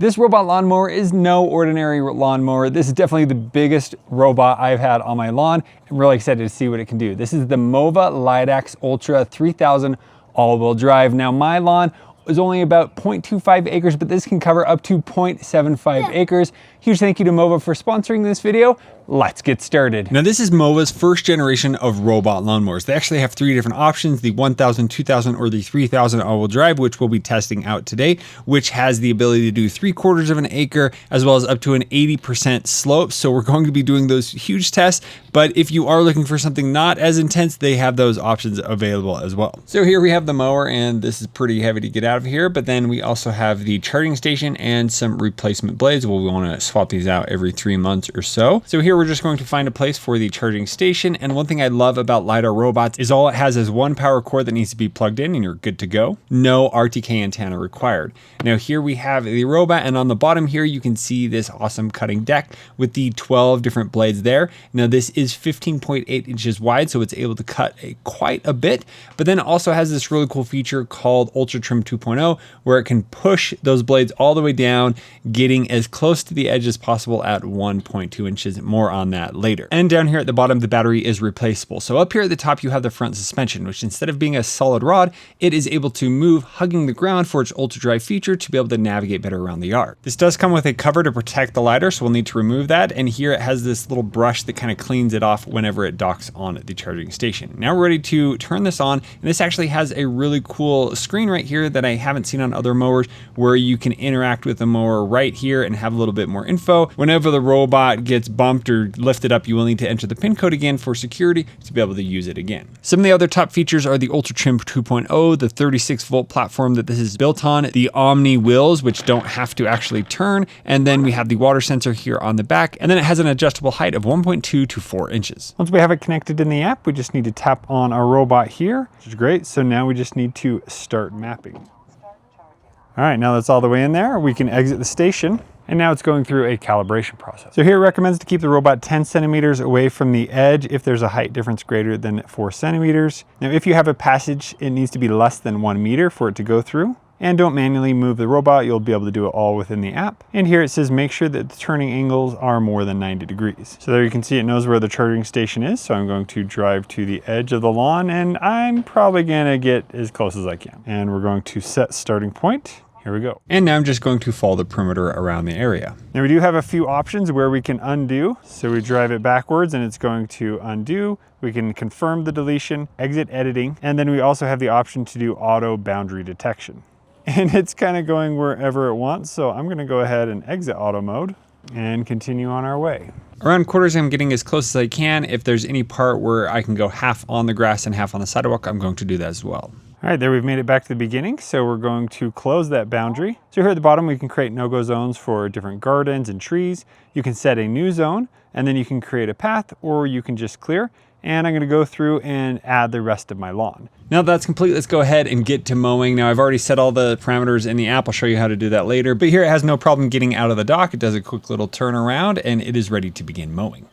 This robot lawnmower is no ordinary lawnmower. This is definitely the biggest robot I've had on my lawn. I'm really excited to see what it can do. This is the MOVA Lidax Ultra 3000 all-wheel drive. Now my lawn is only about 0.25 acres, but this can cover up to 0.75 acres. Huge thank you to MOVA for sponsoring this video. Let's get started. Now this is MOVA's first generation of robot lawnmowers. They actually have 3 different options, the 1000, 2000, or the 3000 all-wheel drive, which we'll be testing out today, which has the ability to do 3/4 of an acre, as well as up to an 80% slope. So we're going to be doing those huge tests, but if you are looking for something not as intense, they have those options available as well. So here we have the mower, and this is pretty heavy to get out of here, but then we also have the charging station and some replacement blades. Well, we want to swap these out every 3 months or so. So here we're just going to find a place for the charging station. And one thing I love about LiDAR robots is all it has is one power cord that needs to be plugged in and you're good to go. No RTK antenna required. Now here we have the robot, and on the bottom here you can see this awesome cutting deck with the 12 different blades there. Now this is 15.8 inches wide, so it's able to cut quite a bit, but then it also has this really cool feature called UltraTrim 2.0 where it can push those blades all the way down, getting as close to the edge as possible at 1.2 inches. More on that later. And down here at the bottom, the battery is replaceable. So up here at the top, you have the front suspension, which instead of being a solid rod, it is able to move hugging the ground for its ultra dry feature to be able to navigate better around the yard. This does come with a cover to protect the LiDAR, so we'll need to remove that. And here it has this little brush that kind of cleans it off whenever it docks on the charging station. Now we're ready to turn this on. And this actually has a really cool screen right here that I haven't seen on other mowers, where you can interact with the mower right here and have a little bit more info. Whenever the robot gets bumped or lifted up, you will need to enter the pin code again for security to be able to use it again. Some of the other top features are the UltraTrim 2.0, the 36-volt platform that this is built on, the Omni wheels, which don't have to actually turn, and then we have the water sensor here on the back, and then it has an adjustable height of 1.2 to 4 inches. Once we have it connected in the app, we just need to tap on our robot here, which is great. So now we just need to start mapping. All right, now that's all the way in there. We can exit the station. And now it's going through a calibration process. So here it recommends to keep the robot 10 centimeters away from the edge if there's a height difference greater than 4 centimeters. Now, if you have a passage, it needs to be less than 1 meter for it to go through. And don't manually move the robot. You'll be able to do it all within the app. And here it says, make sure that the turning angles are more than 90 degrees. So there you can see it knows where the charging station is. So I'm going to drive to the edge of the lawn, and I'm probably gonna get as close as I can. And we're going to set starting point. Here we go. And now I'm just going to follow the perimeter around the area. Now we do have a few options where we can undo. So we drive it backwards and it's going to undo. We can confirm the deletion, exit editing, and then we also have the option to do auto boundary detection. And it's kind of going wherever it wants. So I'm gonna go ahead and exit auto mode and continue on our way. Around quarters, I'm getting as close as I can. If there's any part where I can go half on the grass and half on the sidewalk, I'm going to do that as well. All right, there we've made it back to the beginning. So we're going to close that boundary. So here at the bottom, we can create no-go zones for different gardens and trees. You can set a new zone, and then you can create a path, or you can just clear. And I'm gonna go through and add the rest of my lawn. Now that that's complete, let's go ahead and get to mowing. Now I've already set all the parameters in the app. I'll show you how to do that later. But here it has no problem getting out of the dock. It does a quick little turn around, and it is ready to begin mowing.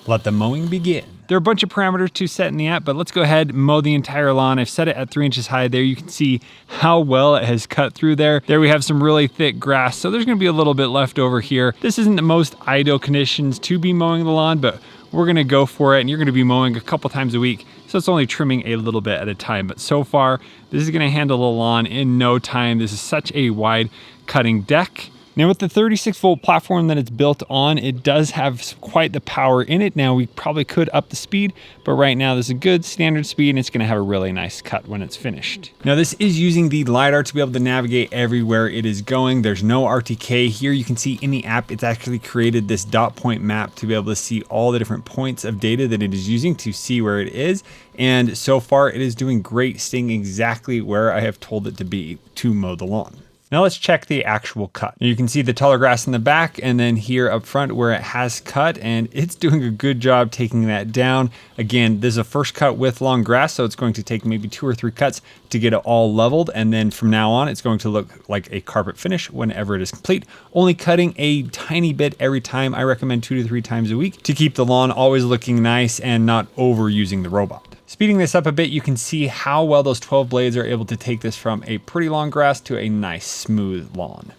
Let the mowing begin. There are a bunch of parameters to set in the app, but let's go ahead and mow the entire lawn. I've set it at 3 inches high there. You can see how well it has cut through there. There we have some really thick grass, so there's gonna be a little bit left over here. This isn't the most ideal conditions to be mowing the lawn, but we're gonna go for it, and you're gonna be mowing a couple times a week, so it's only trimming a little bit at a time. But so far, this is gonna handle the lawn in no time. This is such a wide cutting deck. Now with the 36-volt platform that it's built on, it does have quite the power in it. Now we probably could up the speed, but right now there's a good standard speed, and it's gonna have a really nice cut when it's finished. Now this is using the LiDAR to be able to navigate everywhere it is going. There's no RTK. Here you can see in the app, it's actually created this dot point map to be able to see all the different points of data that it is using to see where it is. And so far it is doing great, staying exactly where I have told it to be to mow the lawn. Now let's check the actual cut. You can see the taller grass in the back, and then here up front where it has cut, and it's doing a good job taking that down. Again, this is a first cut with long grass, so it's going to take maybe 2 or 3 cuts to get it all leveled. And then from now on, it's going to look like a carpet finish whenever it is complete. Only cutting a tiny bit every time. I recommend 2 to 3 times a week to keep the lawn always looking nice and not overusing the robot. Speeding this up a bit, you can see how well those 12 blades are able to take this from a pretty long grass to a nice smooth lawn.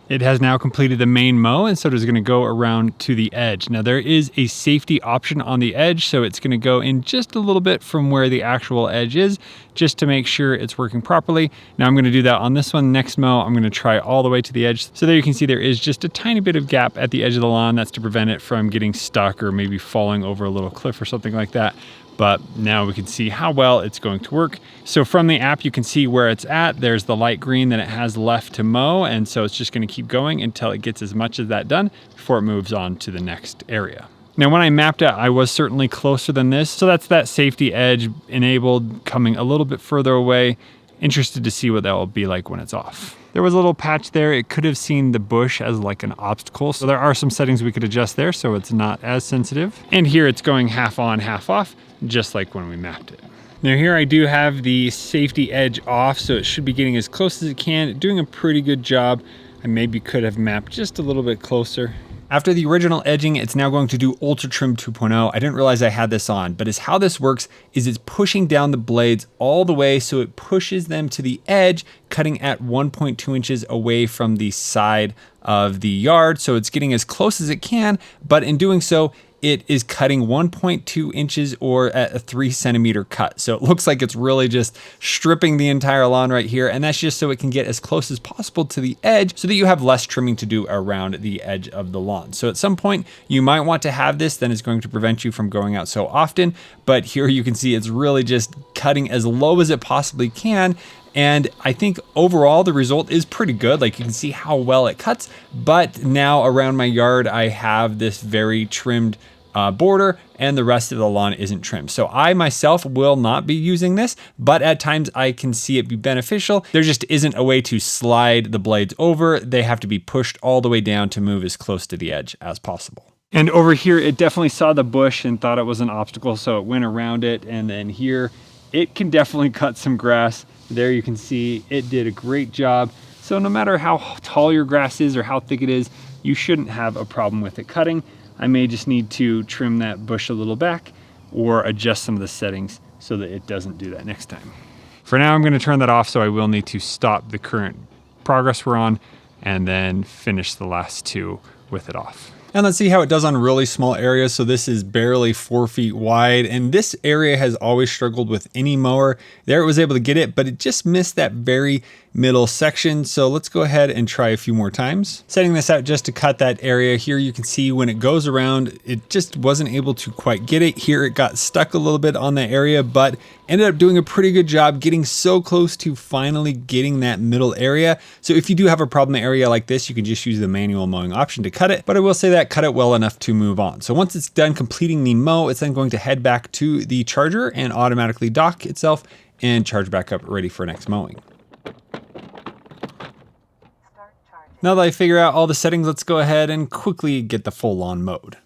It has now completed the main mow, and so it is going to go around to the edge. Now there is a safety option on the edge, so it's going to go in just a little bit from where the actual edge is, just to make sure it's working properly. Now I'm going to do that on this one. Next mow, I'm going to try all the way to the edge. So there you can see there is just a tiny bit of gap at the edge of the lawn. That's to prevent it from getting stuck or maybe falling over a little cliff or something like that. But now we can see how well it's going to work. So from the app, you can see where it's at. There's the light green that it has left to mow. And so it's just going to keep going until it gets as much of that done before it moves on to the next area. Now, when I mapped it, I was certainly closer than this. So that's that safety edge enabled, coming a little bit further away. Interested to see what that will be like when it's off. There was a little patch there. It could have seen the bush as like an obstacle. So there are some settings we could adjust there so it's not as sensitive. And here it's going half on, half off, just like when we mapped it. Now here I do have the safety edge off, so it should be getting as close as it can, doing a pretty good job. I maybe could have mapped just a little bit closer. After the original edging, it's now going to do UltraTrim 2.0. I didn't realize I had this on, but how this works is it's pushing down the blades all the way so it pushes them to the edge, cutting at 1.2 inches away from the side of the yard. So it's getting as close as it can, but in doing so, it is cutting 1.2 inches or at a 3 centimeter cut. So it looks like it's really just stripping the entire lawn right here. And that's just so it can get as close as possible to the edge so that you have less trimming to do around the edge of the lawn. So at some point you might want to have this, then it's going to prevent you from going out so often. But here you can see it's really just cutting as low as it possibly can. And I think overall the result is pretty good. Like you can see how well it cuts, but now around my yard, I have this very trimmed border and the rest of the lawn isn't trimmed. So I myself will not be using this, but at times I can see it be beneficial. There just isn't a way to slide the blades over. They have to be pushed all the way down to move as close to the edge as possible. And over here, it definitely saw the bush and thought it was an obstacle, so it went around it. And then here, it can definitely cut some grass. There you can see it did a great job. So no matter how tall your grass is or how thick it is, you shouldn't have a problem with it cutting. I may just need to trim that bush a little back or adjust some of the settings so that it doesn't do that next time. For now, I'm going to turn that off, so I will need to stop the current progress we're on and then finish the last two with it off. And let's see how it does on really small areas. So this is barely 4 feet wide, and this area has always struggled with any mower. There it was able to get it, but it just missed that very middle section. So let's go ahead and try a few more times. Setting this out just to cut that area. Here you can see when it goes around, it just wasn't able to quite get it. Here it got stuck a little bit on that area, but ended up doing a pretty good job getting so close to finally getting that middle area. So if you do have a problem in an area like this, you can just use the manual mowing option to cut it. But I will say that cut it well enough to move on. So once it's done completing the mow, it's then going to head back to the charger and automatically dock itself and charge back up ready for next mowing. Now that I figure out all the settings, let's go ahead and quickly get the full lawn mowed.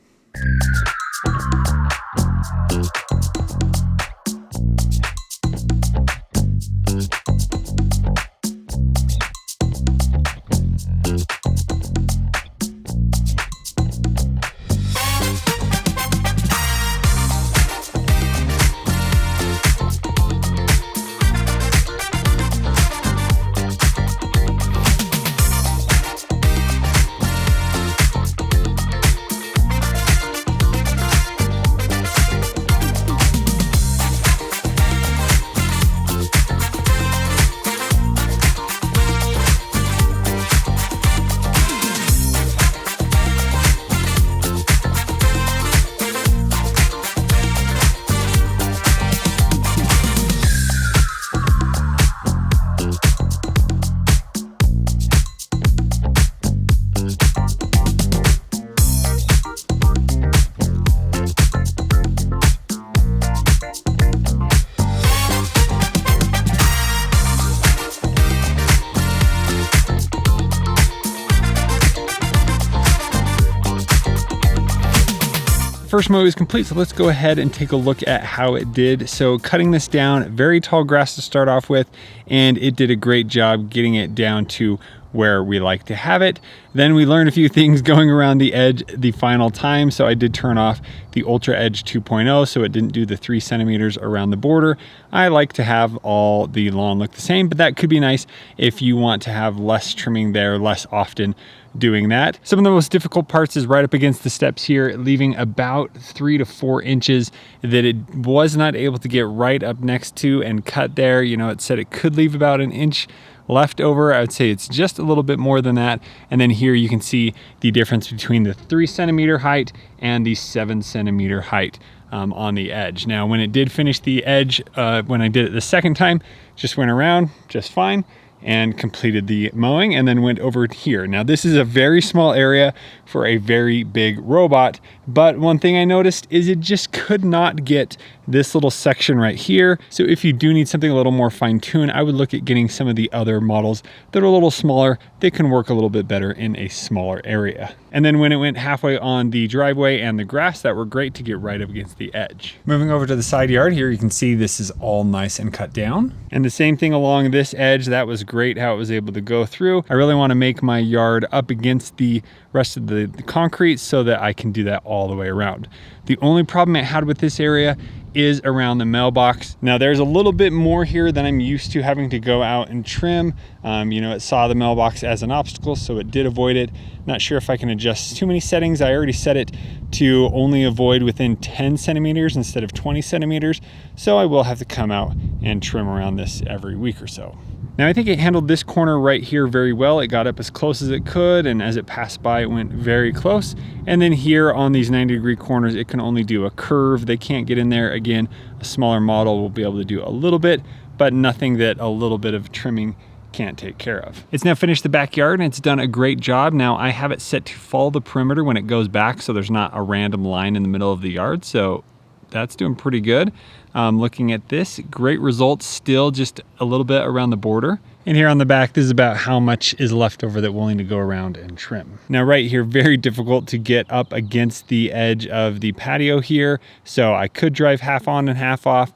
First mow is complete, so let's go ahead and take a look at how it did. So cutting this down, very tall grass to start off with, and it did a great job getting it down to where we like to have it. Then we learned a few things going around the edge the final time. So I did turn off the Ultra Edge 2.0 so it didn't do the 3 centimeters around the border. I like to have all the lawn look the same, but that could be nice if you want to have less trimming there less often doing that. Some of the most difficult parts is right up against the steps here, leaving about 3 to 4 inches that it was not able to get right up next to and cut there. You know, it said it could leave about an inch left over. I would say it's just a little bit more than that. And then here you can see the difference between the 3 centimeter height and the 7 centimeter height on the edge. Now, when it did finish the edge, when I did it the second time, just went around just fine and completed the mowing and then went over here. Now, this is a very small area for a very big robot, but one thing I noticed is it just could not get this little section right here. So if you do need something a little more fine-tuned, I would look at getting some of the other models that are a little smaller. They can work a little bit better in a smaller area. And then when it went halfway on the driveway and the grass, that were great to get right up against the edge. Moving over to the side yard here, you can see this is all nice and cut down. And the same thing along this edge, that was great how it was able to go through. I really want to make my yard up against the rest of the concrete so that I can do that all the way around. The only problem I had with this area is around the mailbox. Now, there's a little bit more here than I'm used to having to go out and trim. You know, it saw the mailbox as an obstacle, so it did avoid it. Not sure if I can adjust too many settings. I already set it to only avoid within 10 centimeters instead of 20 centimeters. So I will have to come out and trim around this every week or so. Now, I think it handled this corner right here very well. It got up as close as it could, and as it passed by, it went very close. And then here on these 90-degree corners, it can only do a curve. They can't get in there. Again, a smaller model will be able to do a little bit, but nothing that a little bit of trimming can't take care of. It's now finished the backyard and it's done a great job. Now I have it set to follow the perimeter when it goes back, so there's not a random line in the middle of the yard. So that's doing pretty good. Looking at this, great results, still just a little bit around the border. And here on the back, this is about how much is left over that we'll need to go around and trim. Now right here, very difficult to get up against the edge of the patio here. So I could drive half on and half off.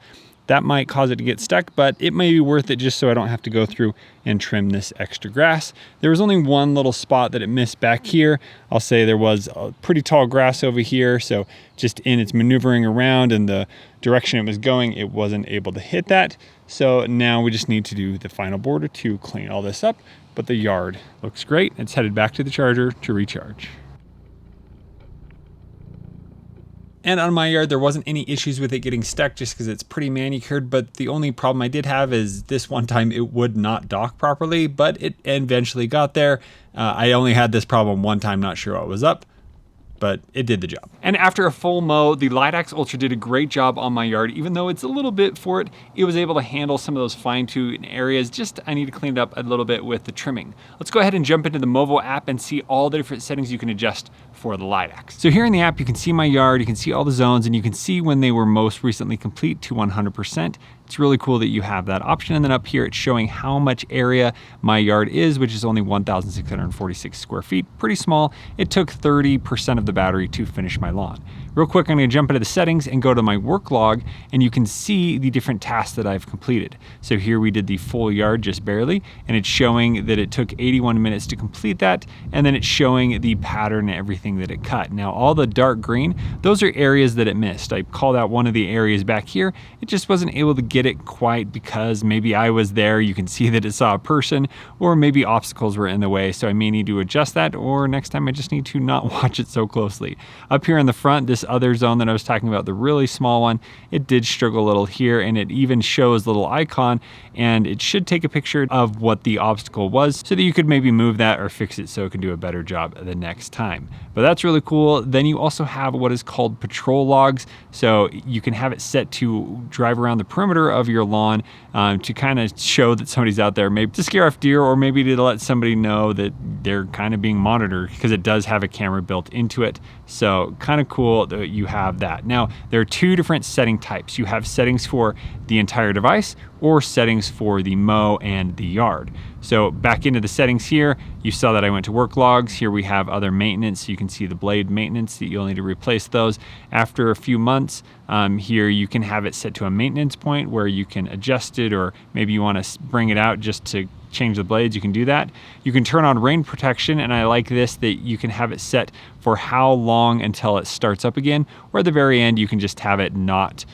That might cause it to get stuck, but it may be worth it just so I don't have to go through and trim this extra grass. There was only one little spot that it missed back here. I'll say there was a pretty tall grass over here, so just in its maneuvering around and the direction it was going, it wasn't able to hit that. So now we just need to do the final border to clean all this up, but the yard looks great. It's headed back to the charger to recharge. And on my yard, there wasn't any issues with it getting stuck just because it's pretty manicured, but the only problem I did have is this one time it would not dock properly, but it eventually got there. I only had this problem one time, not sure what was up, but it did the job. And after a full mow, the LIDAX Ultra did a great job on my yard. Even though it's a little bit for it, it was able to handle some of those fine-tuned areas. Just I need to clean it up a little bit with the trimming. Let's go ahead and jump into the MOVA app and see all the different settings you can adjust for the LIDAX. So here in the app, you can see my yard, you can see all the zones, and you can see when they were most recently complete to 100%. It's really cool that you have that option. And then up here, it's showing how much area my yard is, which is only 1,646 square feet, pretty small. It took 30% of the battery to finish my lawn. Real quick, I'm gonna jump into the settings and go to my work log, and you can see the different tasks that I've completed. So here we did the full yard just barely, and it's showing that it took 81 minutes to complete that, and then it's showing the pattern and everything that it cut. Now, all the dark green, those are areas that it missed. I called out one of the areas back here. It just wasn't able to get it quite because maybe I was there. You can see that it saw a person, or maybe obstacles were in the way. So I may need to adjust that, or next time I just need to not watch it so closely. Up here in the front, this other zone that I was talking about, the really small one, it did struggle a little here, and it even shows a little icon, and it should take a picture of what the obstacle was so that you could maybe move that or fix it so it can do a better job the next time. But that's really cool. Then you also have what is called patrol logs. So you can have it set to drive around the perimeter of your lawn to kind of show that somebody's out there, maybe to scare off deer, or maybe to let somebody know that they're kind of being monitored, because it does have a camera built into it. So kind of cool that you have that. Now, there are two different setting types. You have settings for the entire device or settings for the mow and the yard. So back into the settings here, you saw that I went to work logs. Here we have other maintenance. You can see the blade maintenance that you'll need to replace those after a few months. Here you can have it set to a maintenance point where you can adjust it, or maybe you want to bring it out just to change the blades, you can do that. You can turn on rain protection, and I like this, that you can have it set for how long until it starts up again, or at the very end, you can just have it not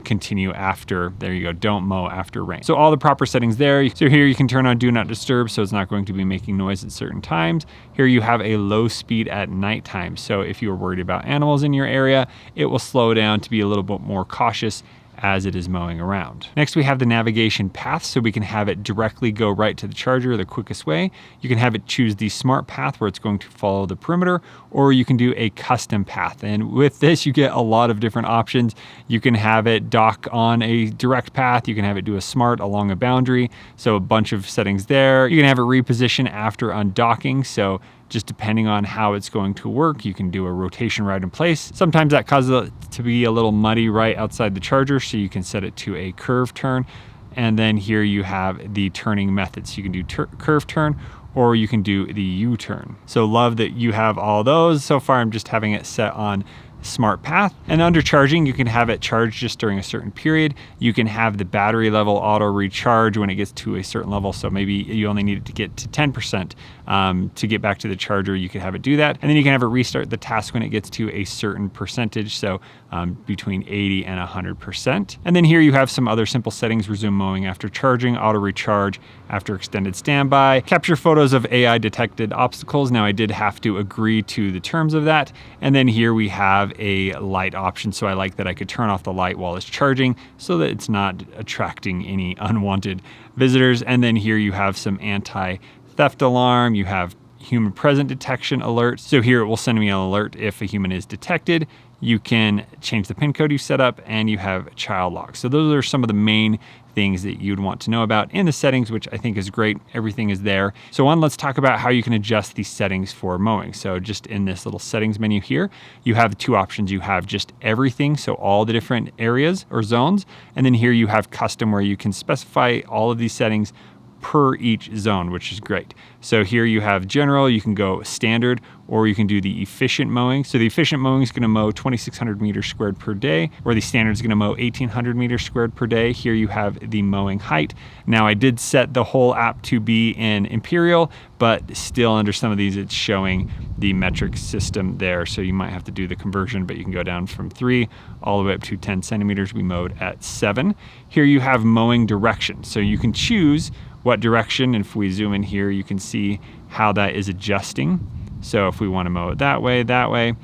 continue after. There you go, don't mow after rain. So all the proper settings there. So here you can turn on do not disturb, so it's not going to be making noise at certain times. Here you have a low speed at nighttime. So if you are worried about animals in your area, it will slow down to be a little bit more cautious as it is mowing around. Next, we have the navigation path, so we can have it directly go right to the charger the quickest way. You can have it choose the smart path where it's going to follow the perimeter, or you can do a custom path. And with this, you get a lot of different options. You can have it dock on a direct path. You can have it do a smart along a boundary. So a bunch of settings there. You can have it reposition after undocking. So just depending on how it's going to work, you can do a rotation right in place. Sometimes that causes it to be a little muddy right outside the charger, so you can set it to a curve turn. And then here you have the turning methods. You can do curve turn, or you can do the U-turn. So love that you have all those. So far, I'm just having it set on smart path. And under charging, you can have it charge just during a certain period. You can have the battery level auto recharge when it gets to a certain level. So maybe you only need it to get to 10% to get back to the charger. You can have it do that. And then you can have it restart the task when it gets to a certain percentage. So between 80 and 100%. And then here you have some other simple settings: resume mowing after charging, auto recharge after extended standby, capture photos of AI detected obstacles. Now I did have to agree to the terms of that. And then here we have a light option. So I like that I could turn off the light while it's charging so that it's not attracting any unwanted visitors. And then here you have some anti-theft alarm. You have human present detection alert. So here it will send me an alert if a human is detected. You can change the pin code you set up, and you have child lock. So those are some of the main things that you'd want to know about in the settings, which I think is great. Everything is there. So let's talk about how you can adjust these settings for mowing. So just in this little settings menu here, you have two options. You have just everything, so all the different areas or zones. And then here you have custom, where you can specify all of these settings per each zone, which is great. So here you have general, you can go standard, or you can do the efficient mowing. So the efficient mowing is going to mow 2,600 meters squared per day, or the standard is going to mow 1,800 meters squared per day. Here you have the mowing height. Now I did set the whole app to be in imperial, but still under some of these, it's showing the metric system there. So you might have to do the conversion, but you can go down from 3 all the way up to 10 centimeters. We mowed at 7. Here you have mowing direction. So you can choose what direction. And if we zoom in here, you can see how that is adjusting. So if we want to mow it that way,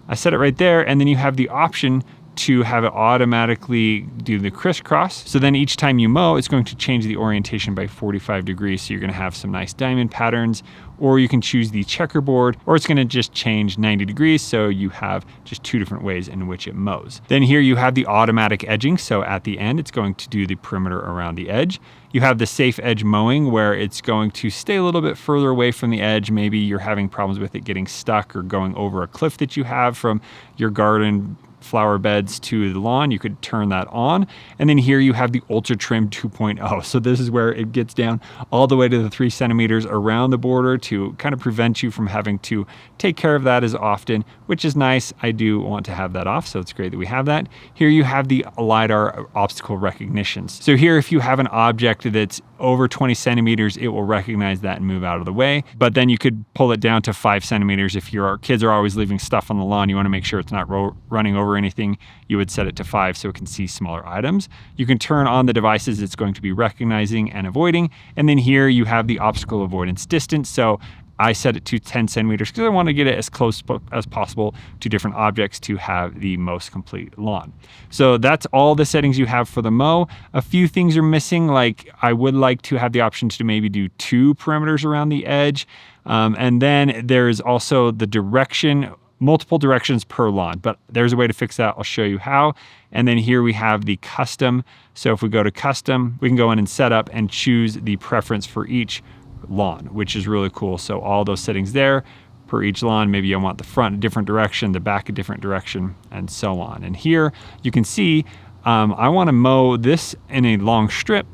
I set it right there. And then you have the option to have it automatically do the crisscross. So then each time you mow, it's going to change the orientation by 45 degrees. So you're going to have some nice diamond patterns, or you can choose the checkerboard, or it's going to just change 90 degrees. So you have just two different ways in which it mows. Then here you have the automatic edging. So at the end, it's going to do the perimeter around the edge. You have the safe edge mowing, where it's going to stay a little bit further away from the edge. Maybe you're having problems with it getting stuck or going over a cliff that you have from your garden flower beds to the lawn. You could turn that on. And then here you have the UltraTrim 2.0. So this is where it gets down all the way to the 3 centimeters around the border to kind of prevent you from having to take care of that as often, which is nice. I do want to have that off, so it's great that we have that. Here you have the LiDAR obstacle recognitions. So here, if you have an object that's over 20 centimeters, it will recognize that and move out of the way. But then you could pull it down to 5 centimeters. If your kids are always leaving stuff on the lawn, you want to make sure it's not running over anything, you would set it to 5 so it can see smaller items. You can turn on the devices it's going to be recognizing and avoiding. And then here you have the obstacle avoidance distance. So I set it to 10 centimeters because I want to get it as close as possible to different objects to have the most complete lawn. So that's all the settings you have for the mow. A few things are missing, like I would like to have the option to maybe do 2 perimeters around the edge. And then there's also the direction, multiple directions per lawn, but there's a way to fix that. I'll show you how. And then here we have the custom. So if we go to custom, we can go in and set up and choose the preference for each lawn, which is really cool. So all those settings there per each lawn. Maybe I want the front a different direction, the back a different direction, and so on. And here you can see I want to mow this in a long strip,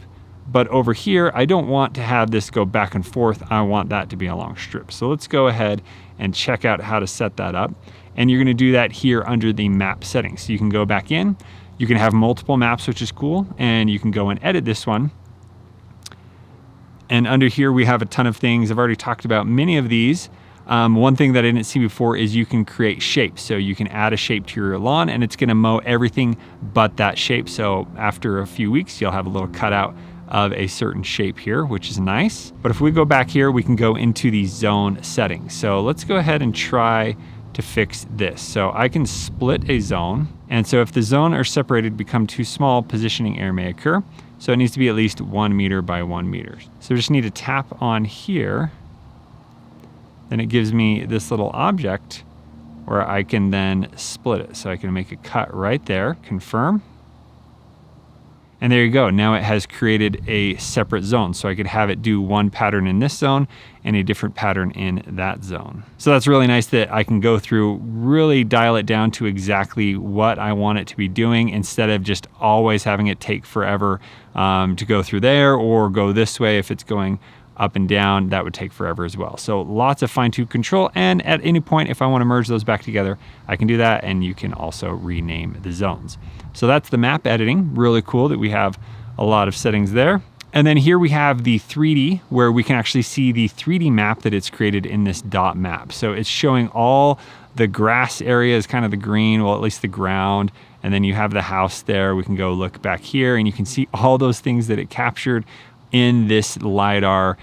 but over here I don't want to have this go back and forth. I want that to be a long strip. So let's go ahead and check out how to set that up. And you're going to do that here under the map settings. So you can go back in, you can have multiple maps, which is cool, and you can go and edit this one. And under here, we have a ton of things. I've already talked about many of these. One thing that I didn't see before is you can create shapes. So you can add a shape to your lawn and it's gonna mow everything but that shape. So after a few weeks, you'll have a little cutout of a certain shape here, which is nice. But if we go back here, we can go into the zone settings. So let's go ahead and try to fix this. So I can split a zone. And so if the zone are separated, become too small, positioning error may occur. So it needs to be at least 1 meter by 1 meter. So we just need to tap on here. Then it gives me this little object where I can then split it. So I can make a cut right there, confirm. And there you go. Now it has created a separate zone. So I could have it do one pattern in this zone and a different pattern in that zone. So that's really nice that I can go through, really dial it down to exactly what I want it to be doing instead of just always having it take forever to go through there or go this way. If it's going up and down, that would take forever as well. So lots of fine-tuned control. And at any point, if I want to merge those back together, I can do that. And you can also rename the zones. So that's the map editing. Really cool that we have a lot of settings there. And then here we have the 3D where we can actually see the 3D map that it's created in this dot map. So it's showing all the grass areas, kind of the green, well, at least the ground. And then you have the house there. We can go look back here and you can see all those things that it captured in this LiDAR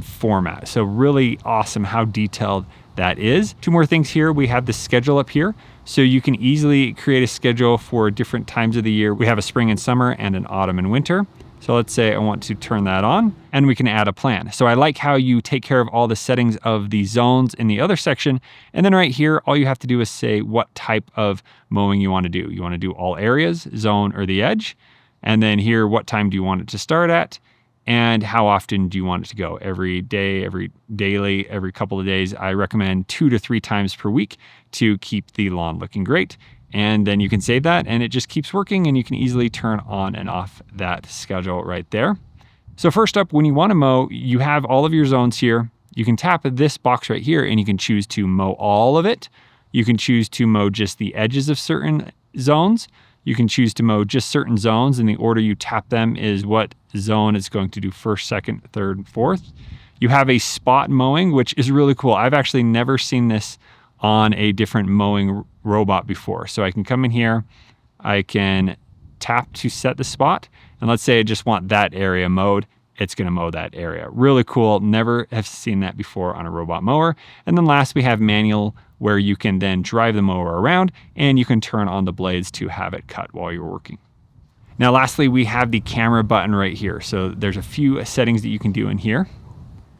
format. So really awesome how detailed that is. Two more things here. We have the schedule up here. So you can easily create a schedule for different times of the year. We have a spring and summer and an autumn and winter. So let's say I want to turn that on and we can add a plan. So I like how you take care of all the settings of the zones in the other section. And then right here, all you have to do is say what type of mowing you want to do. You want to do all areas, zone, or the edge. And then here, what time do you want it to start at? And how often do you want it to go? Every day, every daily, every couple of days. I recommend 2 to 3 times per week to keep the lawn looking great. And then you can save that and it just keeps working and you can easily turn on and off that schedule right there. So first up, when you want to mow, you have all of your zones here. You can tap this box right here and you can choose to mow all of it. You can choose to mow just the edges of certain zones. You can choose to mow just certain zones, and the order you tap them is what zone is going to do first, second, third, fourth. You have a spot mowing, which is really cool. I've actually never seen this on a different mowing robot before. So I can come in here, I can tap to set the spot, and let's say I just want that area mowed. It's going to mow that area. Really cool. Never have seen that before on a robot mower. And then last, we have manual, where you can then drive the mower around and you can turn on the blades to have it cut while you're working. Now, lastly, we have the camera button right here. So there's a few settings that you can do in here.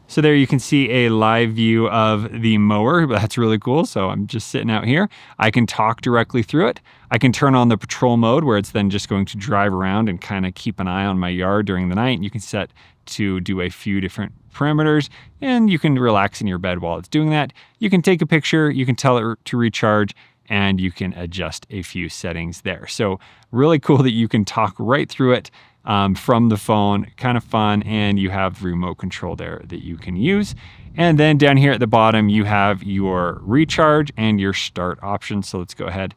So there you can see a live view of the mower. That's really cool. So I'm just sitting out here. I can talk directly through it. I can turn on the patrol mode where it's then just going to drive around and kind of keep an eye on my yard during the night. And you can set to do a few different parameters and you can relax in your bed while it's doing that. You can take a picture, you can tell it to recharge, and you can adjust a few settings there. So really cool that you can talk right through it from the phone, kind of fun, and you have remote control there that you can use. And then down here at the bottom, you have your recharge and your start options. So let's go ahead,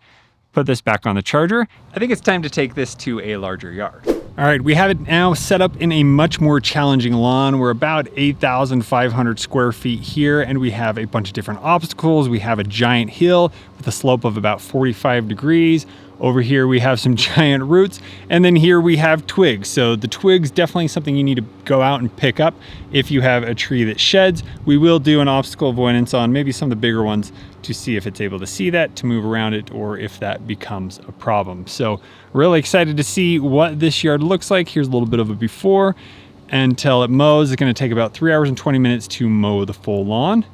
put this back on the charger. I think it's time to take this to a larger yard. All right, we have it now set up in a much more challenging lawn. We're about 8,500 square feet here, and we have a bunch of different obstacles. We have a giant hill with a slope of about 45 degrees. Over here, we have some giant roots, and then here we have twigs. So the twigs, definitely something you need to go out and pick up if you have a tree that sheds. We will do an obstacle avoidance on maybe some of the bigger ones to see if it's able to see that, to move around it, or if that becomes a problem. So really excited to see what this yard looks like. Here's a little bit of a before. Until it mows, it's gonna take about 3 hours and 20 minutes to mow the full lawn.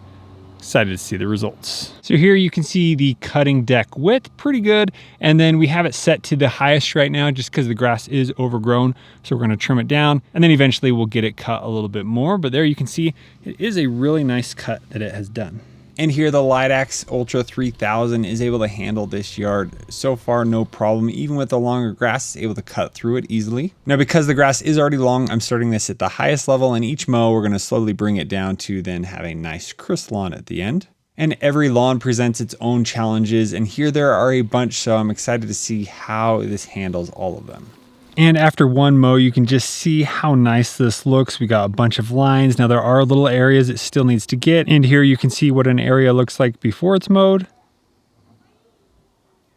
Excited to see the results. So here you can see the cutting deck width, pretty good. And then we have it set to the highest right now just because the grass is overgrown. So we're gonna trim it down and then eventually we'll get it cut a little bit more. But there you can see it is a really nice cut that it has done. And here the LIDAX Ultra 3000 is able to handle this yard so far, no problem. Even with the longer grass, it's able to cut through it easily. Now, because the grass is already long, I'm starting this at the highest level, and each mow, we're gonna slowly bring it down to then have a nice crisp lawn at the end. And every lawn presents its own challenges, and here there are a bunch, so I'm excited to see how this handles all of them. And after one mow, you can just see how nice this looks. We got a bunch of lines. Now there are little areas it still needs to get. And here you can see what an area looks like before it's mowed.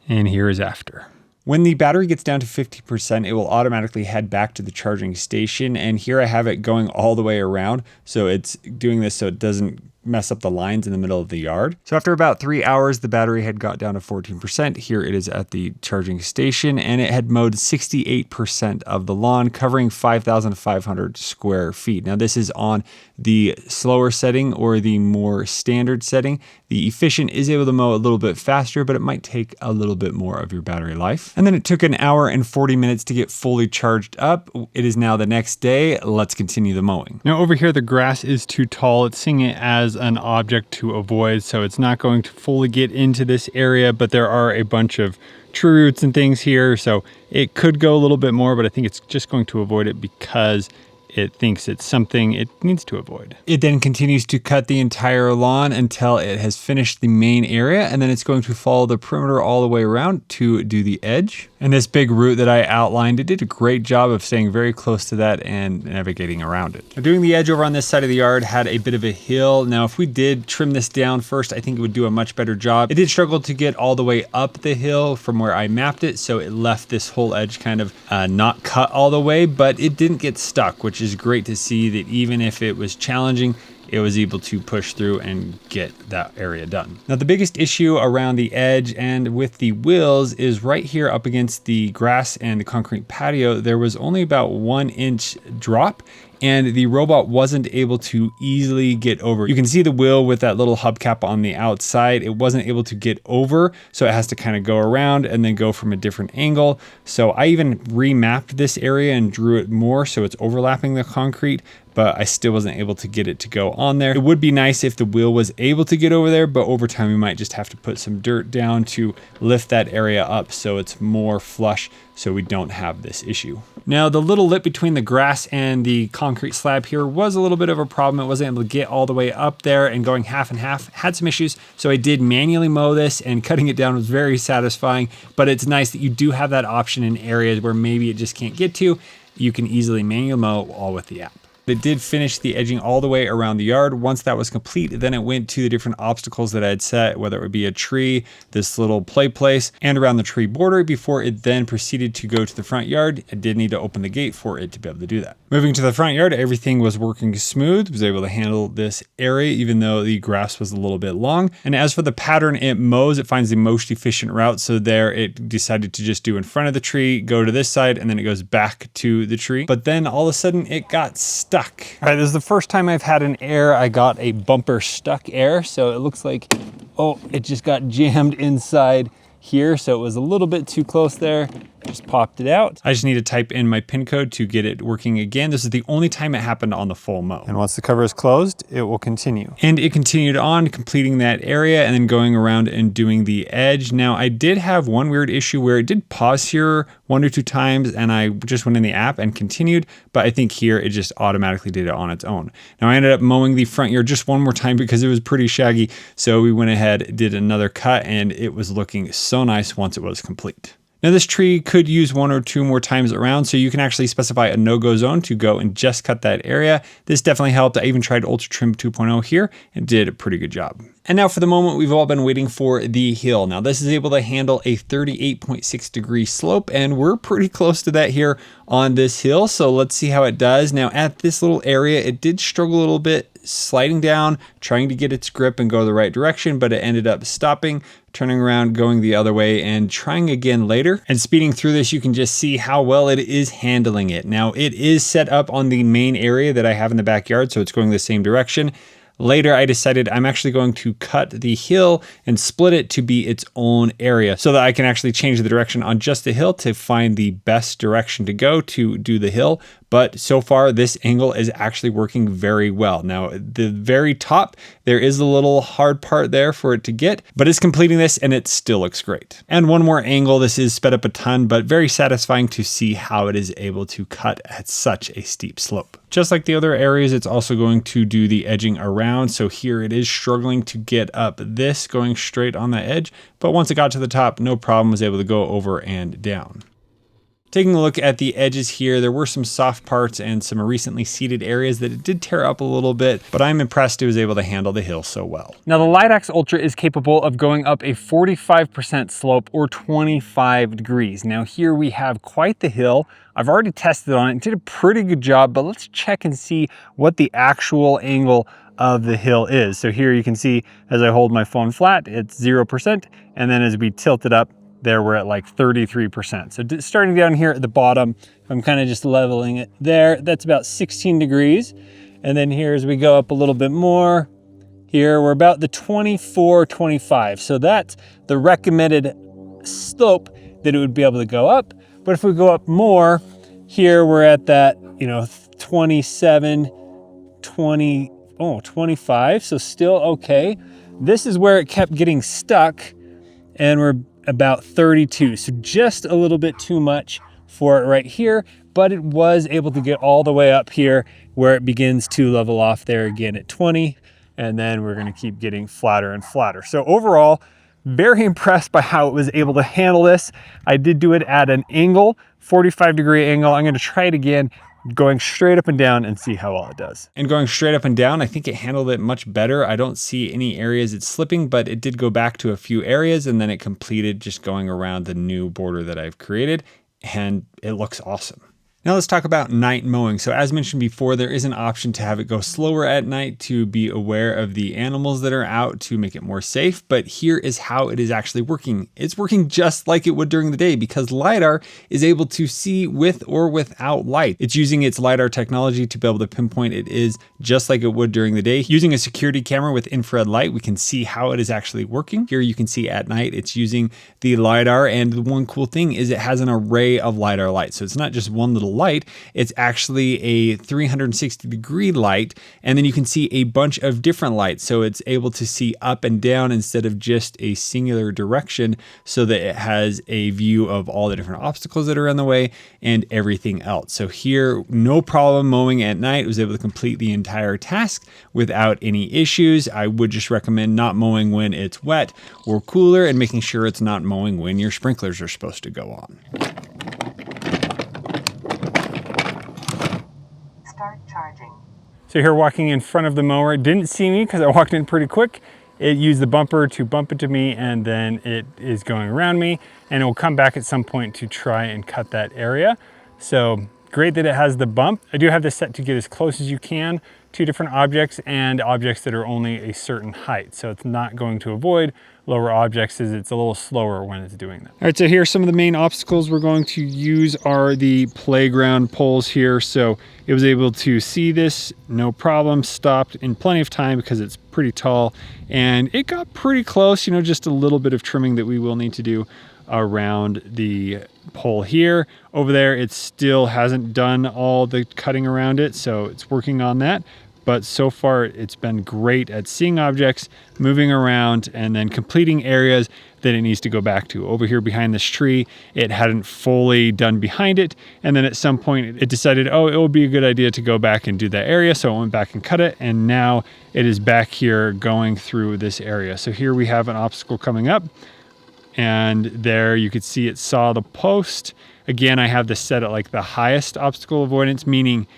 And here is after. When the battery gets down to 50%, it will automatically head back to the charging station. And here I have it going all the way around. So it's doing this so it doesn't mess up the lines in the middle of the yard. So after about 3 hours, the battery had got down to 14%. Here it is at the charging station, and it had mowed 68% of the lawn, covering 5,500 square feet. Now this is on the slower setting or the more standard setting. The efficient is able to mow a little bit faster, but it might take a little bit more of your battery life. And then it took an hour and 40 minutes to get fully charged up. It is now the next day. Let's continue the mowing. Now over here, the grass is too tall. It's seeing it as an object to avoid, so it's not going to fully get into this area, but there are a bunch of tree roots and things here, so it could go a little bit more, but I think it's just going to avoid it because it thinks it's something it needs to avoid. It then continues to cut the entire lawn until it has finished the main area, and then it's going to follow the perimeter all the way around to do the edge. And this big root that I outlined, it did a great job of staying very close to that and navigating around it. Now, doing the edge over on this side of the yard had a bit of a hill. Now, if we did trim this down first, I think it would do a much better job. It did struggle to get all the way up the hill from where I mapped it, so it left this whole edge kind of not cut all the way, but it didn't get stuck, which is great to see that even if it was challenging, it was able to push through and get that area done. Now, the biggest issue around the edge and with the wheels is right here up against the grass and the concrete patio, there was only about 1 inch drop, and the robot wasn't able to easily get over. You can see the wheel with that little hubcap on the outside. It wasn't able to get over, so it has to kind of go around and then go from a different angle. So I even remapped this area and drew it more so it's overlapping the concrete, but I still wasn't able to get it to go on there. It would be nice if the wheel was able to get over there, but over time we might just have to put some dirt down to lift that area up so it's more flush so we don't have this issue. Now, the little lip between the grass and the concrete slab here was a little bit of a problem. It wasn't able to get all the way up there, and going half and half had some issues. So I did manually mow this, and cutting it down was very satisfying, but it's nice that you do have that option in areas where maybe it just can't get to. You can easily manually mow all with the app. It did finish the edging all the way around the yard. Once that was complete, then it went to the different obstacles that I had set, whether it would be a tree, this little play place, and around the tree border before it then proceeded to go to the front yard. I did need to open the gate for it to be able to do that. Moving to the front yard, everything was working smooth. Was able to handle this area, even though the grass was a little bit long. And as for the pattern it mows, it finds the most efficient route. So there it decided to just do in front of the tree, go to this side, and then it goes back to the tree. But then all of a sudden it got stuck. All right, this is the first time I've had an error. I got a bumper stuck error. So it looks like, oh, it just got jammed inside here. So it was a little bit too close there. Just popped it out. I just need to type in my pin code to get it working again. This is the only time it happened on the full mow. And once the cover is closed, it will continue. And it continued on, completing that area and then going around and doing the edge. Now, I did have one weird issue where it did pause here 1 or 2 times, and I just went in the app and continued, but I think here it just automatically did it on its own. Now, I ended up mowing the front yard just one more time because it was pretty shaggy. So we went ahead, did another cut, and it was looking so nice once it was complete. Now, this tree could use 1 or 2 more times around, so you can actually specify a no-go zone to go and just cut that area. This definitely helped. I even tried UltraTrim 2.0 here and did a pretty good job. And now for the moment we've all been waiting for, the hill. Now, this is able to handle a 38.6 degree slope, and we're pretty close to that here on this hill. So let's see how it does. Now, at this little area, it did struggle a little bit, sliding down, trying to get its grip and go the right direction, but it ended up stopping, turning around, going the other way, and trying again later. And speeding through this, you can just see how well it is handling it. Now, it is set up on the main area that I have in the backyard, so it's going the same direction. Later, I decided I'm actually going to cut the hill and split it to be its own area so that I can actually change the direction on just the hill to find the best direction to go to do the hill. But so far, this angle is actually working very well. Now, the very top, there is a little hard part there for it to get, but it's completing this and it still looks great. And one more angle, this is sped up a ton, but very satisfying to see how it is able to cut at such a steep slope. Just like the other areas, it's also going to do the edging around. So here it is struggling to get up this, going straight on the edge, but once it got to the top, no problem, was able to go over and down. Taking a look at the edges here, there were some soft parts and some recently seeded areas that it did tear up a little bit, but I'm impressed it was able to handle the hill so well. Now the LIDAX Ultra is capable of going up a 45% slope or 25 degrees. Now here we have quite the hill. I've already tested on it and did a pretty good job, but let's check and see what the actual angle of the hill is. So here you can see as I hold my phone flat, it's 0%, and then as we tilt it up, there we're at like 33%. So starting down here at the bottom, I'm kind of just leveling it there. That's about 16 degrees. And then here as we go up a little bit more, here we're about the 24, 25. So that's the recommended slope that it would be able to go up. But if we go up more, here we're at that, 27, 20, 25. So still okay. This is where it kept getting stuck, and we're about 32. So just a little bit too much for it right here, but it was able to get all the way up here where it begins to level off there again at 20. And then we're gonna keep getting flatter and flatter. So overall, very impressed by how it was able to handle this. I did do it at an angle, 45-degree angle. I'm gonna try it again, going straight up and down and see how well it does. And going straight up and down, I think it handled it much better. I don't see any areas it's slipping, but it did go back to a few areas and then it completed just going around the new border that I've created, and it looks awesome. Now let's talk about night mowing. So as mentioned before, there is an option to have it go slower at night to be aware of the animals that are out to make it more safe. But here is how it is actually working. It's working just like it would during the day because LiDAR is able to see with or without light. It's using its LiDAR technology to be able to pinpoint it is just like it would during the day. Using a security camera with infrared light, we can see how it is actually working. Here you can see at night, it's using the LiDAR. And the one cool thing is it has an array of LiDAR lights. So it's not just one little light, it's actually a 360-degree light, and then you can see a bunch of different lights, so it's able to see up and down instead of just a singular direction, so that it has a view of all the different obstacles that are in the way and everything else. So here, no problem mowing at night. It was able to complete the entire task without any issues. I would just recommend not mowing when it's wet or cooler, and making sure it's not mowing when your sprinklers are supposed to go on. Charging. So here walking in front of the mower, it didn't see me because I walked in pretty quick. It used the bumper to bump into me, and then it is going around me, and it will come back at some point to try and cut that area. So great that it has the bump. I do have this set to get as close as you can to different objects and objects that are only a certain height. So it's not going to avoid lower objects, as it's a little slower when it's doing that. All right, so here some of the main obstacles we're going to use are the playground poles here. So it was able to see this, no problem, stopped in plenty of time because it's pretty tall, and it got pretty close, just a little bit of trimming that we will need to do around the pole here. Over there, it still hasn't done all the cutting around it, so it's working on that. But so far, it's been great at seeing objects, moving around, and then completing areas that it needs to go back to. Over here behind this tree, it hadn't fully done behind it. And then at some point, it decided, oh, it would be a good idea to go back and do that area. So it went back and cut it. And now it is back here going through this area. So here we have an obstacle coming up. And there you could see it saw the post. Again, I have this set at like the highest obstacle avoidance, meaning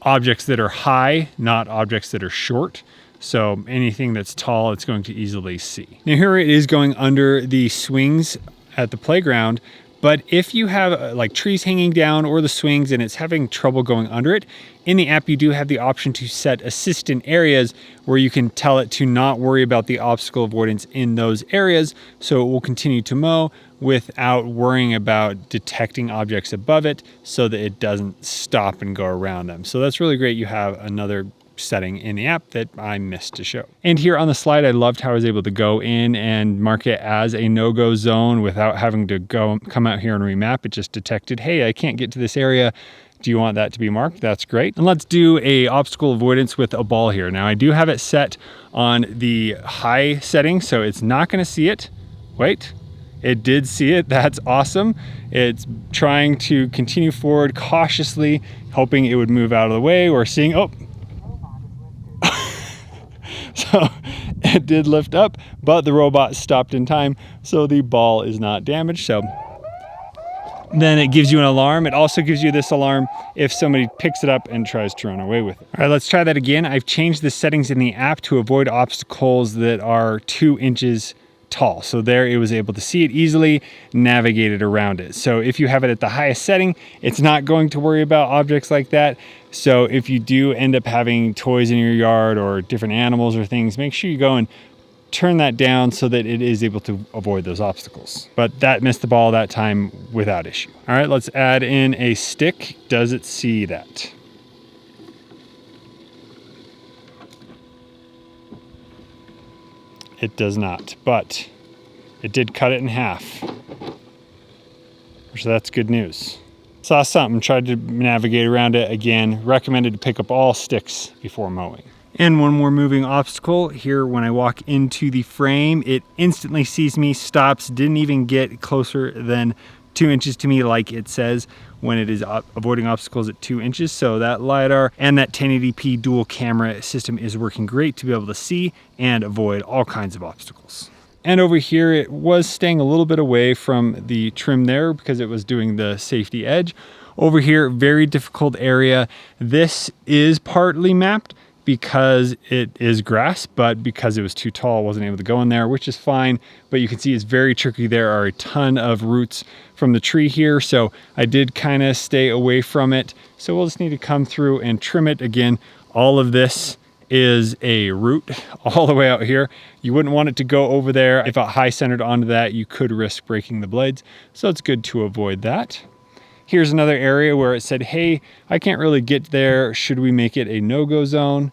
objects that are high, not objects that are short. So anything that's tall, it's going to easily see. Now here it is going under the swings at the playground. But if you have like trees hanging down or the swings and it's having trouble going under it, in the app you do have the option to set assistant areas where you can tell it to not worry about the obstacle avoidance in those areas, so it will continue to mow without worrying about detecting objects above it so that it doesn't stop and go around them. So that's really great. You have another setting in the app that I missed to show. And here on the slide, I loved how I was able to go in and mark it as a no-go zone without having to come out here and remap. It just detected, hey, I can't get to this area. Do you want that to be marked? That's great. And let's do a obstacle avoidance with a ball here. Now I do have it set on the high setting, so it's not gonna see it. Wait, it did see it. That's awesome. It's trying to continue forward cautiously, hoping it would move out of the way, or seeing, oh, so it did lift up, but the robot stopped in time, so the ball is not damaged. So then it gives you an alarm. It also gives you this alarm if somebody picks it up and tries to run away with it. All right, let's try that again. I've changed the settings in the app to avoid obstacles that are 2 inches tall. So there it was able to see it easily, navigated around it. So if you have it at the highest setting, it's not going to worry about objects like that. So if you do end up having toys in your yard or different animals or things, make sure you go and turn that down so that it is able to avoid those obstacles. But that missed the ball that time without issue. All right, let's add in a stick. Does it see that? It does not, but it did cut it in half. So that's good news. Saw something, tried to navigate around it again. Recommended to pick up all sticks before mowing. And one more moving obstacle here. When I walk into the frame, it instantly sees me, stops, didn't even get closer than 2 inches to me like it says when it is avoiding obstacles at 2 inches. So that LiDAR and that 1080p dual camera system is working great to be able to see and avoid all kinds of obstacles. And over here, it was staying a little bit away from the trim there because it was doing the safety edge. Over here, very difficult area. This is partly mapped because it is grass, but because it was too tall, I wasn't able to go in there, which is fine. But you can see it's very tricky. There are a ton of roots from the tree here, so I did kind of stay away from it. So we'll just need to come through and trim it again. All of this is a root all the way out here. You wouldn't want it to go over there. If it high centered onto that, you could risk breaking the blades. So it's good to avoid that. Here's another area where it said, hey, I can't really get there. Should we make it a no-go zone?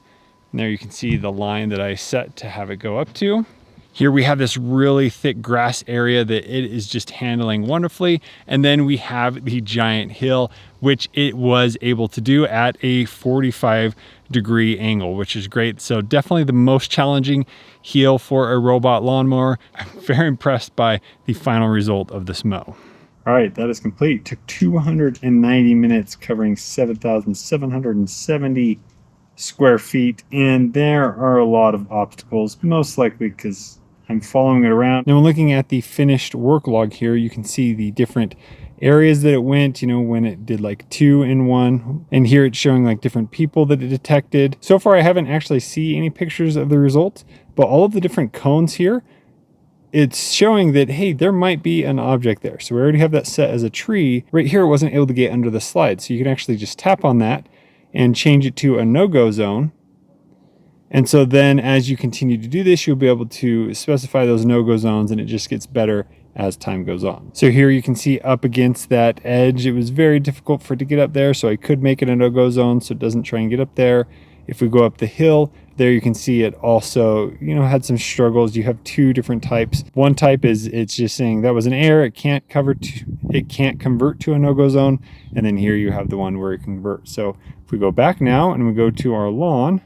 And there you can see the line that I set to have it go up to. Here we have this really thick grass area that it is just handling wonderfully. And then we have the giant hill, which it was able to do at a 45-degree angle, which is great. So definitely the most challenging hill for a robot lawnmower. I'm very impressed by the final result of this mow. All right, that is complete. Took 290 minutes covering 7,770 square feet. And there are a lot of obstacles, most likely because I'm following it around. Now, when looking at the finished work log here, you can see the different areas that it went, you know, when it did like 2 in 1. And here it's showing like different people that it detected. So far, I haven't actually seen any pictures of the results, but all of the different cones here, it's showing that, hey, there might be an object there. So we already have that set as a tree. Right here, it wasn't able to get under the slide. So you can actually just tap on that and change it to a no-go zone. And so then as you continue to do this, you'll be able to specify those no-go zones, and it just gets better as time goes on. So here you can see up against that edge, it was very difficult for it to get up there. So I could make it a no-go zone so it doesn't try and get up there. If we go up the hill, there you can see it also, you know, had some struggles. You have 2 different types. One type is it's just saying that was an error. It can't convert to a no-go zone. And then here you have the one where it converts. So if we go back now and we go to our lawn,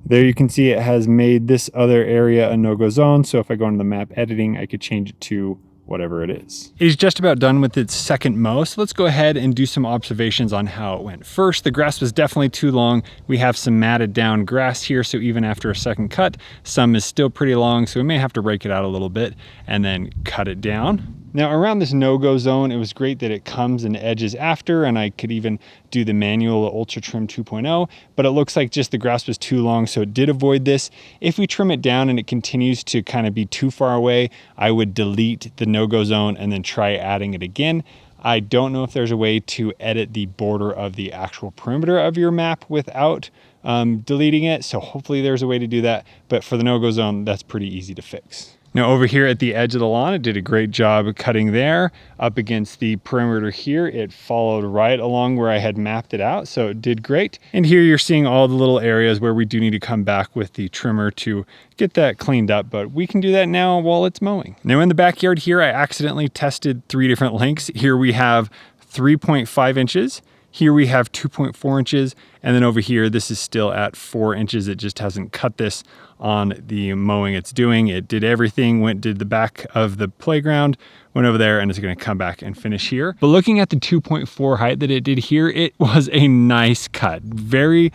there you can see it has made this other area a no-go zone. So if I go into the map editing, I could change it to whatever it is. It is just about done with its second mow, so let's go ahead and do some observations on how it went. First, the grass was definitely too long. We have some matted down grass here, so even after a second cut, some is still pretty long, so we may have to rake it out a little bit and then cut it down. Now around this no-go zone, it was great that it comes and edges after, and I could even do the manual UltraTrim 2.0, but it looks like just the grass was too long, so it did avoid this. If we trim it down and it continues to kind of be too far away, I would delete the no-go zone and then try adding it again. I don't know if there's a way to edit the border of the actual perimeter of your map without deleting it, so hopefully there's a way to do that, but for the no-go zone, that's pretty easy to fix. Now over here at the edge of the lawn, it did a great job cutting there. Up against the perimeter here, it followed right along where I had mapped it out, so it did great. And here you're seeing all the little areas where we do need to come back with the trimmer to get that cleaned up, but we can do that now while it's mowing. Now in the backyard here, I accidentally tested 3 different lengths. Here we have 3.5 inches. Here we have 2.4 inches, and then over here, this is still at 4 inches. It just hasn't cut this on the mowing it's doing. It did everything, did the back of the playground, went over there, and it's gonna come back and finish here. But looking at the 2.4 height that it did here, it was a nice cut. Very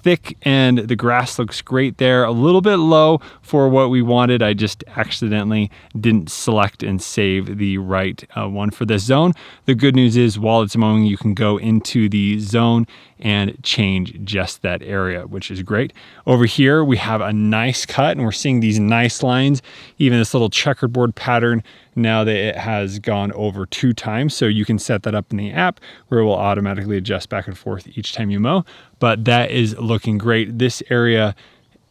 thick and the grass looks great there. A little bit low for what we wanted. I just accidentally didn't select and save the right one for this zone. The good news is while it's mowing, you can go into the zone and change just that area, which is great. Over here, we have a nice cut and we're seeing these nice lines, even this little checkerboard pattern now that it has gone over 2 times. So you can set that up in the app where it will automatically adjust back and forth each time you mow. But that is looking great. This area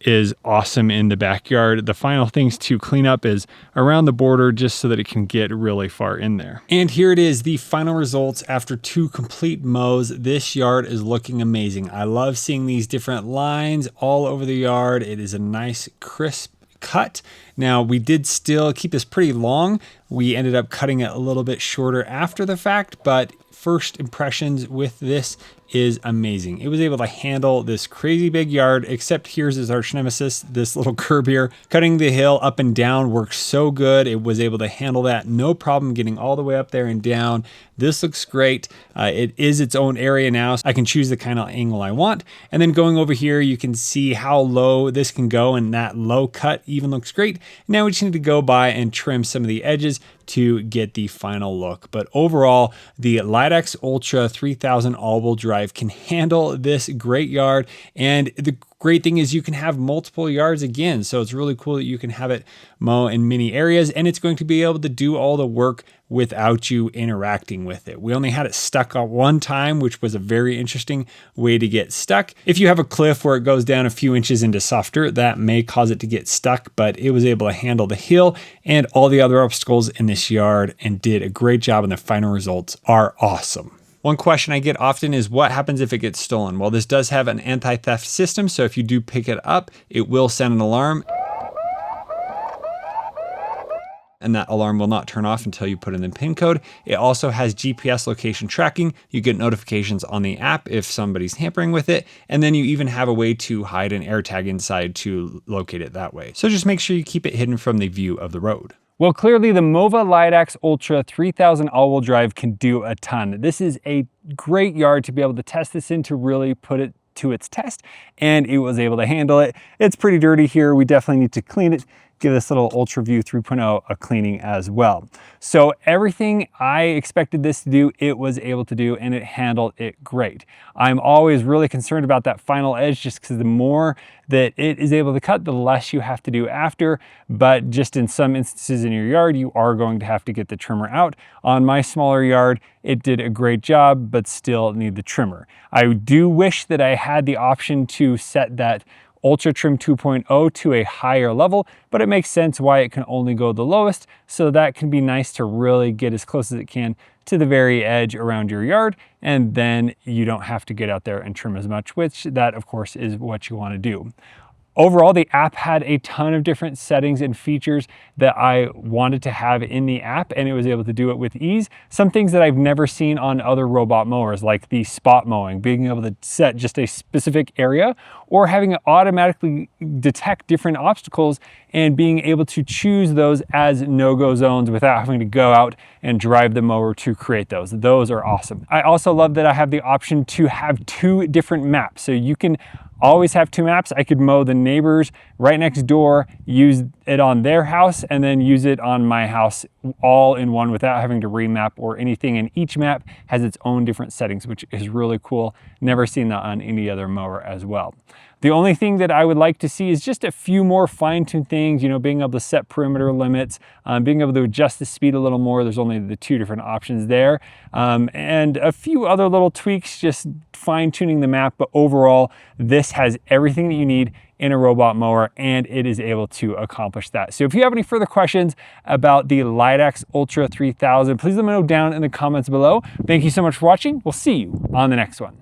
is awesome in the backyard. The final things to clean up is around the border just so that it can get really far in there. And here it is, the final results after 2 complete mows. This yard is looking amazing. I love seeing these different lines all over the yard. It is a nice crisp cut. Now we did still keep this pretty long. We ended up cutting it a little bit shorter after the fact, but first impressions with this is amazing. It was able to handle this crazy big yard, except here's his arch nemesis, this little curb here. Cutting the hill up and down works so good. It was able to handle that, no problem getting all the way up there and down. This looks great. It is its own area now, so I can choose the kind of angle I want. And then going over here, you can see how low this can go, and that low cut even looks great. Now we just need to go by and trim some of the edges to get the final look. But overall, the LIDAX Ultra 3000 all-wheel drive can handle this great yard. And the great thing is you can have multiple yards again. So it's really cool that you can have it mow in many areas, and it's going to be able to do all the work without you interacting with it. We only had it stuck at one time, which was a very interesting way to get stuck. If you have a cliff where it goes down a few inches into soft dirt, that may cause it to get stuck, but it was able to handle the hill and all the other obstacles in this yard and did a great job, and the final results are awesome. One question I get often is what happens if it gets stolen? Well, this does have an anti-theft system, so if you do pick it up, it will send an alarm. And that alarm will not turn off until you put in the PIN code. It also has GPS location tracking. You get notifications on the app if somebody's tampering with it. And then you even have a way to hide an AirTag inside to locate it that way. So just make sure you keep it hidden from the view of the road. Well, clearly the MOVA Lidax Ultra 3000 all-wheel drive can do a ton. This is a great yard to be able to test this in, to really put it to its test, and it was able to handle it. It's pretty dirty here. We definitely need to clean it. Give this little Ultra View 3.0 a cleaning as well. So everything I expected this to do, it was able to do, and it handled it great. I'm always really concerned about that final edge, just because the more that it is able to cut, the less you have to do after. But just in some instances in your yard, you are going to have to get the trimmer out. On my smaller yard, it did a great job, but still need the trimmer. I do wish that I had the option to set that UltraTrim 2.0 to a higher level, but it makes sense why it can only go the lowest, so that can be nice to really get as close as it can to the very edge around your yard, and then you don't have to get out there and trim as much, which that of course is what you want to do. Overall, the app had a ton of different settings and features that I wanted to have in the app, and it was able to do it with ease. Some things that I've never seen on other robot mowers, like the spot mowing, being able to set just a specific area, or having it automatically detect different obstacles and being able to choose those as no-go zones without having to go out and drive the mower to create those. Those are awesome. I also love that I have the option to have 2 different maps. So you can always have 2 maps. I could mow the neighbors right next door, use it on their house, and then use it on my house all in one without having to remap or anything. And each map has its own different settings, which is really cool. Never seen that on any other mower as well. The only thing that I would like to see is just a few more fine-tuned things, you know, being able to set perimeter limits, being able to adjust the speed a little more. There's only the 2 different options there. And a few other little tweaks, just fine-tuning the map. But overall, this has everything that you need in a robot mower, and it is able to accomplish that. So if you have any further questions about the LIDAX Ultra 3000, please let me know down in the comments below. Thank you so much for watching. We'll see you on the next one.